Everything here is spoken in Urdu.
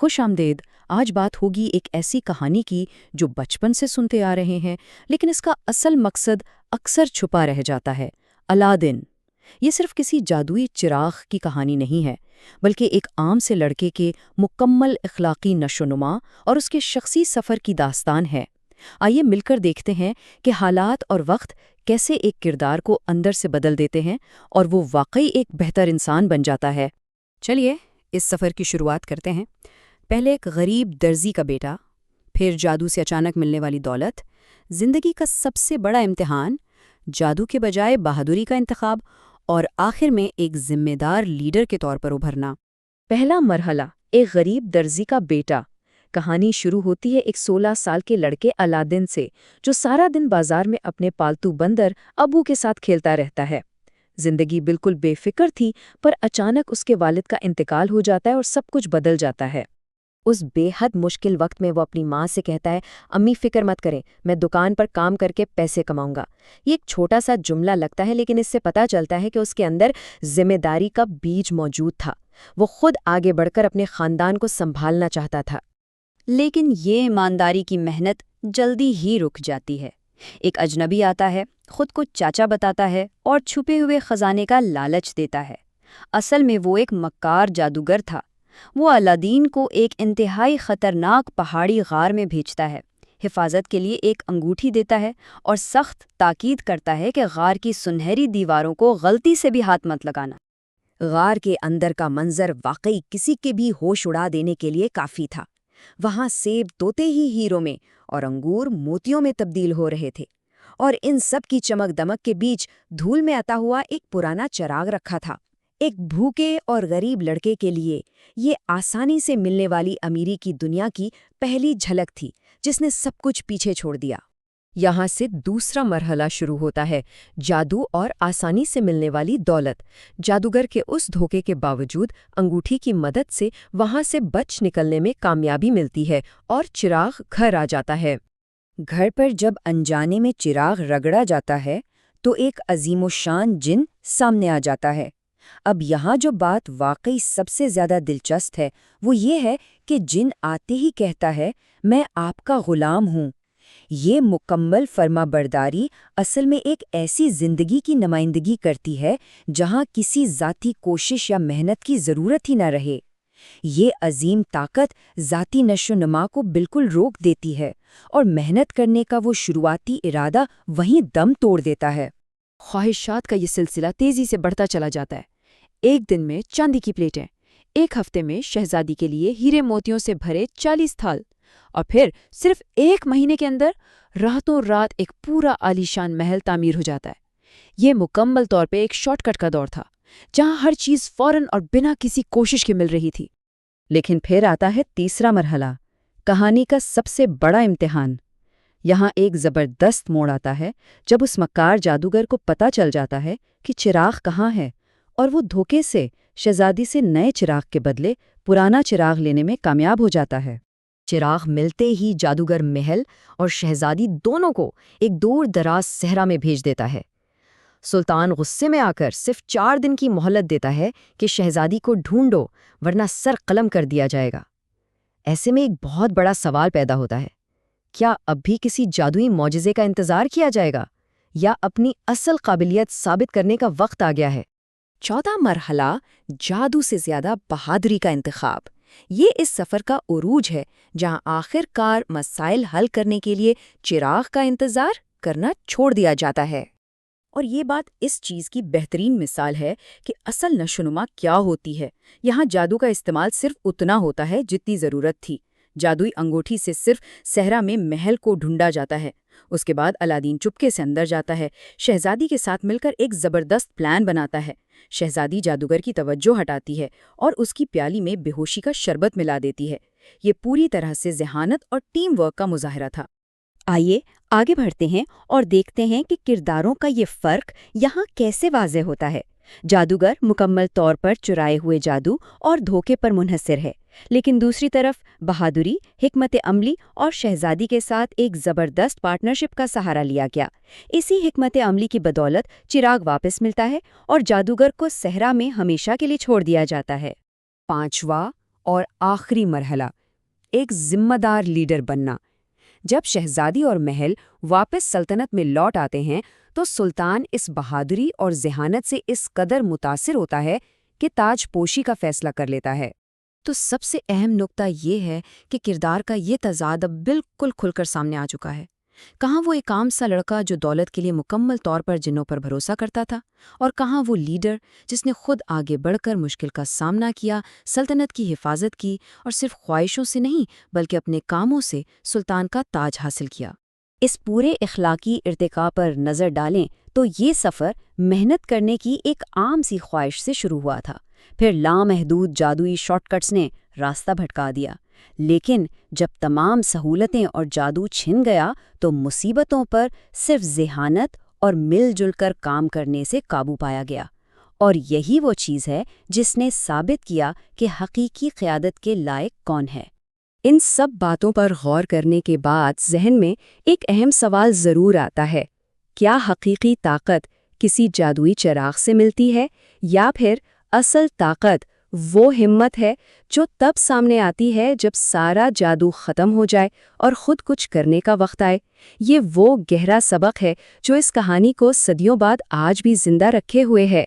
خوش آمدید۔ آج بات ہوگی ایک ایسی کہانی کی جو بچپن سے سنتے آ رہے ہیں، لیکن اس کا اصل مقصد اکثر چھپا رہ جاتا ہے۔ الادن۔ یہ صرف کسی جادوئی چراغ کی کہانی نہیں ہے، بلکہ ایک عام سے لڑکے کے مکمل اخلاقی نشوونما اور اس کے شخصی سفر کی داستان ہے۔ آئیے مل کر دیکھتے ہیں کہ حالات اور وقت کیسے ایک کردار کو اندر سے بدل دیتے ہیں اور وہ واقعی ایک بہتر انسان بن جاتا ہے۔ چلیے اس سفر کی شروعات کرتے ہیں۔ پہلے ایک غریب درزی کا بیٹا، پھر جادو سے اچانک ملنے والی دولت، زندگی کا سب سے بڑا امتحان، جادو کے بجائے بہادری کا انتخاب، اور آخر میں ایک ذمہ دار لیڈر کے طور پر ابھرنا۔ پہلا مرحلہ، ایک غریب درزی کا بیٹا۔ کہانی شروع ہوتی ہے ایک 16 سال کے لڑکے الادن سے، جو سارا دن بازار میں اپنے پالتو بندر ابو کے ساتھ کھیلتا رہتا ہے۔ زندگی بالکل بے فکر تھی، پر اچانک اس کے والد کا انتقال ہو جاتا ہے اور سب کچھ بدل جاتا ہے۔ اس بے حد مشکل وقت میں وہ اپنی ماں سے کہتا ہے، امی فکر مت کریں، میں دکان پر کام کر کے پیسے کماؤں گا۔ یہ ایک چھوٹا سا جملہ لگتا ہے، لیکن اس سے پتہ چلتا ہے کہ اس کے اندر ذمہ داری کا بیج موجود تھا۔ وہ خود آگے بڑھ کر اپنے خاندان کو سنبھالنا چاہتا تھا۔ لیکن یہ ایمانداری کی محنت جلدی ہی رک جاتی ہے۔ ایک اجنبی آتا ہے، خود کو چاچا بتاتا ہے اور چھپے ہوئے خزانے کا لالچ دیتا ہے۔ اصل میں وہ ایک مکار جادوگر تھا۔ وہ الادین کو ایک انتہائی خطرناک پہاڑی غار میں بھیجتا ہے، حفاظت کے لیے ایک انگوٹھی دیتا ہے اور سخت تاکید کرتا ہے کہ غار کی سنہری دیواروں کو غلطی سے بھی ہاتھ مت لگانا۔ غار کے اندر کا منظر واقعی کسی کے بھی ہوش اڑا دینے کے لیے کافی تھا۔ وہاں سیب طوطے ہی ہیروں میں اور انگور موتیوں میں تبدیل ہو رہے تھے، اور ان سب کی چمک دمک کے بیچ دھول میں آتا ہوا ایک پرانا چراغ رکھا تھا۔ ایک بھوکے اور غریب لڑکے کے لیے یہ آسانی سے ملنے والی امیری کی دنیا کی پہلی جھلک تھی، جس نے سب کچھ پیچھے چھوڑ دیا۔ یہاں سے دوسرا مرحلہ شروع ہوتا ہے، جادو اور آسانی سے ملنے والی دولت۔ جادوگر کے اس دھوکے کے باوجود انگوٹھی کی مدد سے وہاں سے بچ نکلنے میں کامیابی ملتی ہے اور چراغ گھر آ جاتا ہے۔ گھر پر جب انجانے میں چراغ رگڑا جاتا ہے تو ایک عظیم الشان جن سامنے آ جاتا ہے۔ اب یہاں جو بات واقعی سب سے زیادہ دلچسپ ہے وہ یہ ہے کہ جن آتے ہی کہتا ہے، میں آپ کا غلام ہوں۔ یہ مکمل فرما برداری اصل میں ایک ایسی زندگی کی نمائندگی کرتی ہے جہاں کسی ذاتی کوشش یا محنت کی ضرورت ہی نہ رہے۔ یہ عظیم طاقت ذاتی نشو و نما کو بالکل روک دیتی ہے اور محنت کرنے کا وہ شروعاتی ارادہ وہیں دم توڑ دیتا ہے۔ خواہشات کا یہ سلسلہ تیزی سے بڑھتا چلا جاتا ہے۔ ایک دن میں چاندی کی پلیٹیں، ایک ہفتے میں شہزادی کے لیے ہیرے موتیوں سے بھرے 40 تھال، اور پھر صرف ایک مہینے کے اندر راتوں رات ایک پورا عالیشان محل تعمیر ہو جاتا ہے۔ یہ مکمل طور پہ ایک شارٹ کٹ کا دور تھا، جہاں ہر چیز فوراً اور بنا کسی کوشش کے مل رہی تھی۔ لیکن پھر آتا ہے تیسرا مرحلہ، کہانی کا سب سے بڑا امتحان۔ یہاں ایک زبردست موڑ آتا ہے جب اس مکار جادوگر کو پتہ چل جاتا ہے کہ چراغ کہاں ہے، اور وہ دھوکے سے شہزادی سے نئے چراغ کے بدلے پرانا چراغ لینے میں کامیاب ہو جاتا ہے۔ چراغ ملتے ہی جادوگر محل اور شہزادی دونوں کو ایک دور دراز صحرا میں بھیج دیتا ہے۔ سلطان غصے میں آ کر صرف 4 دن کی مہلت دیتا ہے کہ شہزادی کو ڈھونڈو، ورنہ سر قلم کر دیا جائے گا۔ ایسے میں ایک بہت بڑا سوال پیدا ہوتا ہے، کیا اب بھی کسی جادوئی معجزے کا انتظار کیا جائے گا، یا اپنی اصل قابلیت ثابت کرنے کا وقت آ گیا ہے؟ چوتھا مرحلہ، جادو سے زیادہ بہادری کا انتخاب۔ یہ اس سفر کا عروج ہے جہاں آخر کار مسائل حل کرنے کے لیے چراغ کا انتظار کرنا چھوڑ دیا جاتا ہے۔ اور یہ بات اس چیز کی بہترین مثال ہے کہ اصل نشوونما کیا ہوتی ہے۔ یہاں جادو کا استعمال صرف اتنا ہوتا ہے جتنی ضرورت تھی۔ جادوئی انگوٹھی سے صرف صحرا میں محل کو ڈھونڈا جاتا ہے۔ اس کے بعد الادین چپکے سے اندر جاتا ہے، شہزادی کے ساتھ مل کر ایک زبردست پلان بناتا ہے۔ شہزادی جادوگر کی توجہ ہٹاتی ہے اور اس کی پیالی میں بے ہوشی کا شربت ملا دیتی ہے۔ یہ پوری طرح سے ذہانت اور ٹیم ورک کا مظاہرہ تھا۔ آئیے آگے بڑھتے ہیں اور دیکھتے ہیں کہ کرداروں کا یہ فرق یہاں کیسے واضح ہوتا ہے۔ جادوگر مکمل طور پر چرائے ہوئے جادو اور دھوکے پر منحصر ہے، لیکن دوسری طرف بہادری، حکمت عملی اور شہزادی کے ساتھ ایک زبردست پارٹنرشپ کا سہارا لیا گیا۔ اسی حکمت عملی کی بدولت چراغ واپس ملتا ہے اور جادوگر کو صحرا میں ہمیشہ کے لیے چھوڑ دیا جاتا ہے۔ پانچواں اور آخری مرحلہ، ایک ذمہ دار لیڈر بننا۔ جب شہزادی اور محل واپس سلطنت میں لوٹ آتے ہیں تو سلطان اس بہادری اور ذہانت سے اس قدر متاثر ہوتا ہے کہ تاج پوشی کا فیصلہ کر لیتا ہے۔ تو سب سے اہم نکتہ یہ ہے کہ کردار کا یہ تضاد اب بالکل کھل کر سامنے آ چکا ہے۔ کہاں وہ ایک عام سا لڑکا جو دولت کے لیے مکمل طور پر جنوں پر بھروسہ کرتا تھا، اور کہاں وہ لیڈر جس نے خود آگے بڑھ کر مشکل کا سامنا کیا، سلطنت کی حفاظت کی، اور صرف خواہشوں سے نہیں بلکہ اپنے کاموں سے سلطان کا تاج حاصل کیا۔ اس پورے اخلاقی ارتقاء پر نظر ڈالیں تو یہ سفر محنت کرنے کی ایک عام سی خواہش سے شروع ہوا تھا، پھر لامحدود جادوئی شارٹ کٹس نے راستہ بھٹکا دیا، لیکن جب تمام سہولتیں اور جادو چھن گیا تو مصیبتوں پر صرف ذہانت اور مل جل کر کام کرنے سے قابو پایا گیا۔ اور یہی وہ چیز ہے جس نے ثابت کیا کہ حقیقی قیادت کے لائق کون ہے۔ ان سب باتوں پر غور کرنے کے بعد ذہن میں ایک اہم سوال ضرور آتا ہے، کیا حقیقی طاقت کسی جادوئی چراغ سے ملتی ہے، یا پھر اصل طاقت وہ ہمت ہے جو تب سامنے آتی ہے جب سارا جادو ختم ہو جائے اور خود کچھ کرنے کا وقت آئے؟ یہ وہ گہرا سبق ہے جو اس کہانی کو صدیوں بعد آج بھی زندہ رکھے ہوئے ہے۔